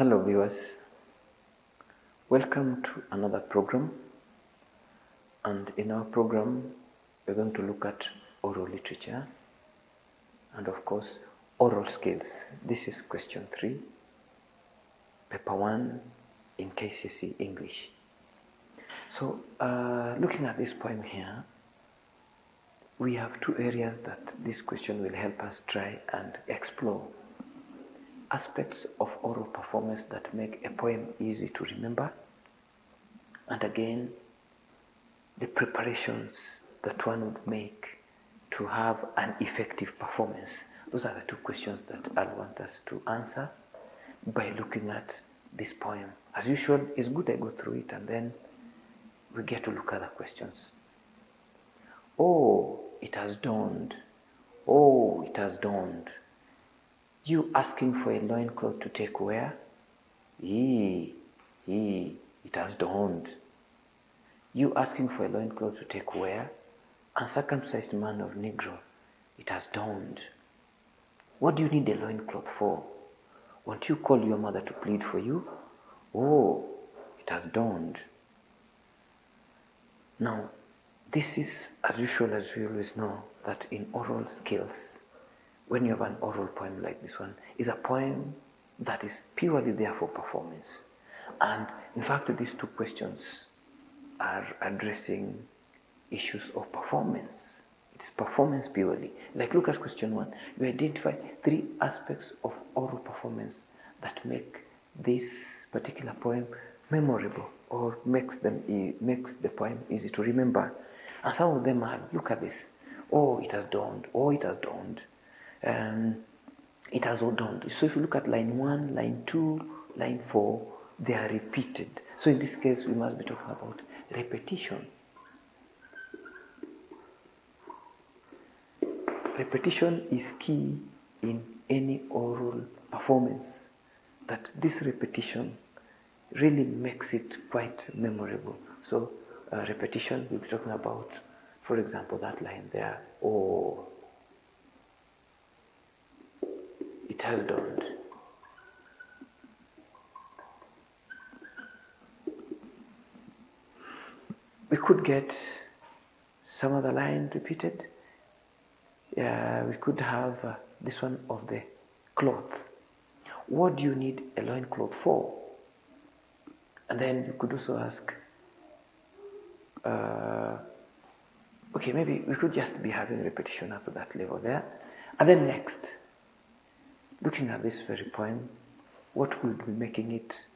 Hello viewers, welcome to another program, and in our program we're going to look at oral literature and of course oral skills. This is question 3, paper 1 in KCSE English. So looking at this poem here, we have two areas that this question will help us try and explore. Aspects of oral performance that make a poem easy to remember, and again the preparations that one would make to have an effective performance. Those are the two questions that I want us to answer by looking at this poem. As usual, it's good I go through it and then we get to look at the questions. Oh, it has dawned. Oh, it has dawned. You asking for a loincloth to take where? It has dawned. You asking for a loincloth to take where? Uncircumcised man of Negro, it has dawned. What do you need a loincloth for? Won't you call your mother to plead for you? Oh, it has dawned. Now, this is, as usual, as we always know, that in oral skills, when you have an oral poem like this one, is a poem that is purely there for performance. And in fact, these two questions are addressing issues of performance. It's performance purely. Like look at question 1. You identify 3 aspects of oral performance that make this particular poem memorable or makes the poem easy to remember. And some of them are, look at this. Oh, it has dawned. Oh, it has dawned. It has all dawned. So if you look at line 1, line 2, line 4, they are repeated. So in this case, we must be talking about repetition. Repetition is key in any oral performance. That this repetition really makes it quite memorable. So repetition, we'll be talking about, for example, that line there. Oh, it has dawned. We could get some other line repeated. We could have this one of the cloth. What do you need a loincloth for? And then you could also ask, okay, maybe we could just be having repetition up to that level there. And then next, looking at this very poem, what will be making it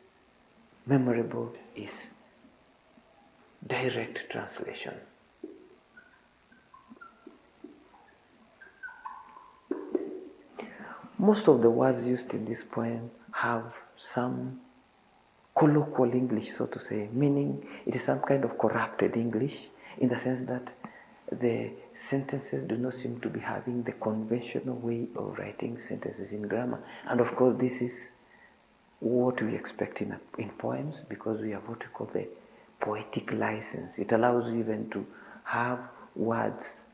memorable is direct translation. Most of the words used in this poem have some colloquial English, so to say, meaning it is some kind of corrupted English in the sense that the sentences do not seem to be having the conventional way of writing sentences in grammar. And of course, this is what we expect in poems, because we have what we call the poetic license. It allows you even to have words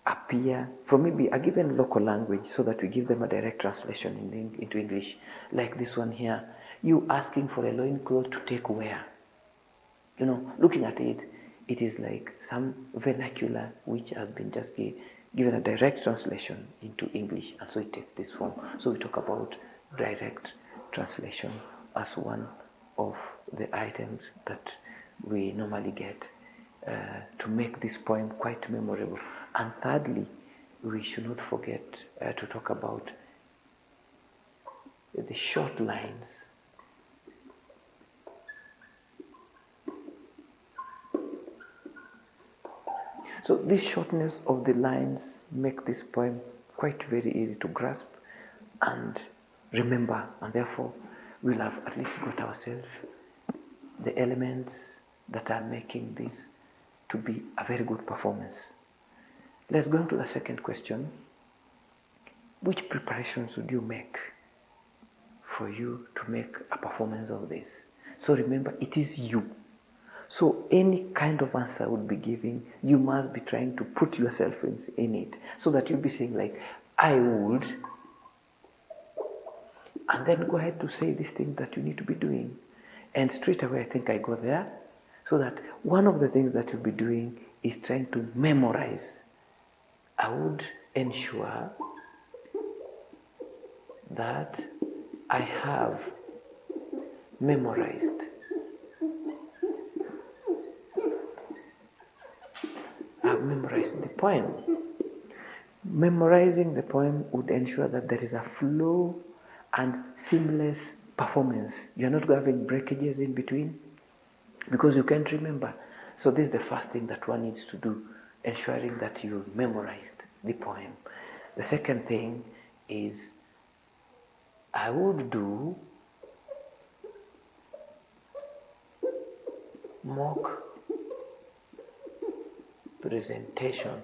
appear from maybe a given local language so that we give them a direct translation into English. Like this one here, you asking for a loincloth to take where? You know, looking at it, it is like some vernacular which has been just given a direct translation into English, and so it takes this form. So we talk about direct translation as one of the items that we normally get to make this poem quite memorable. And thirdly, we should not forget to talk about the short lines. So this shortness of the lines make this poem quite very easy to grasp and remember, and therefore we'll have at least got ourselves the elements that are making this to be a very good performance. Let's go on to the second question. Which preparations would you make for you to make a performance of this? So remember, it is you. So any kind of answer I would be giving, you must be trying to put yourself in it, so that you'll be saying like, I would and then go ahead to say these things that you need to be doing. And straight away, I think I go there, so that one of the things that you'll be doing is trying to memorize. I would ensure that I have memorized the poem. Memorizing the poem would ensure that there is a flow and seamless performance. You're not having breakages in between because you can't remember. So this is the first thing that one needs to do, ensuring that you memorized the poem. The second thing is I would do mock presentation.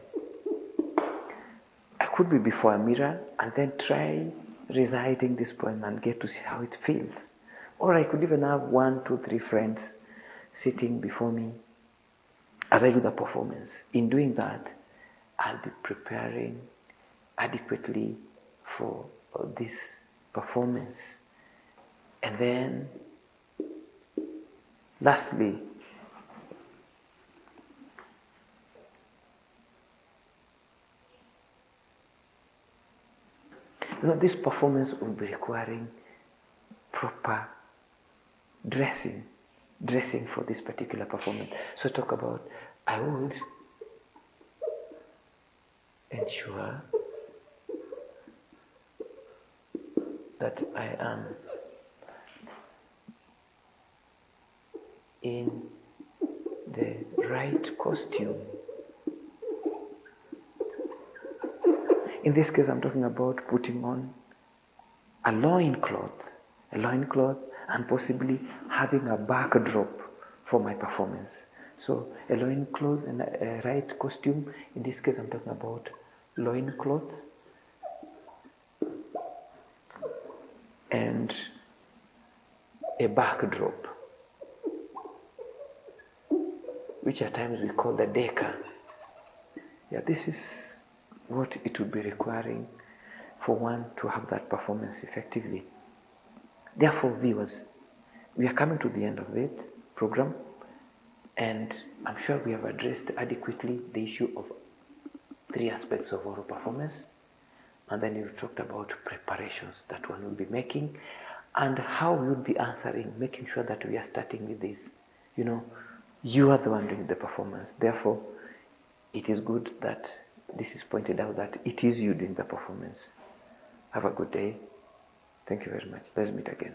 I could be before a mirror and then try reciting this poem and get to see how it feels. Or I could even have 1, 2, 3 friends sitting before me as I do the performance. In doing that, I'll be preparing adequately for this performance. And then, lastly, this performance will be requiring proper dressing for this particular performance. So talk about, I would ensure that I am in the right costume. In this case, I'm talking about putting on a loincloth, and possibly having a backdrop for my performance. So a loincloth and a right costume. In this case, I'm talking about loincloth and a backdrop, which at times we call the deca. Yeah, this is what it would be requiring for one to have that performance effectively. Therefore, viewers, we are coming to the end of this program, and I'm sure we have addressed adequately the issue of 3 aspects of oral performance, and then we've talked about preparations that one will be making and how we would be answering, making sure that we are starting with this. You are the one doing the performance. Therefore, it is good that this is pointed out that it is you doing the performance. Have a good day. Thank you very much. Let's meet again.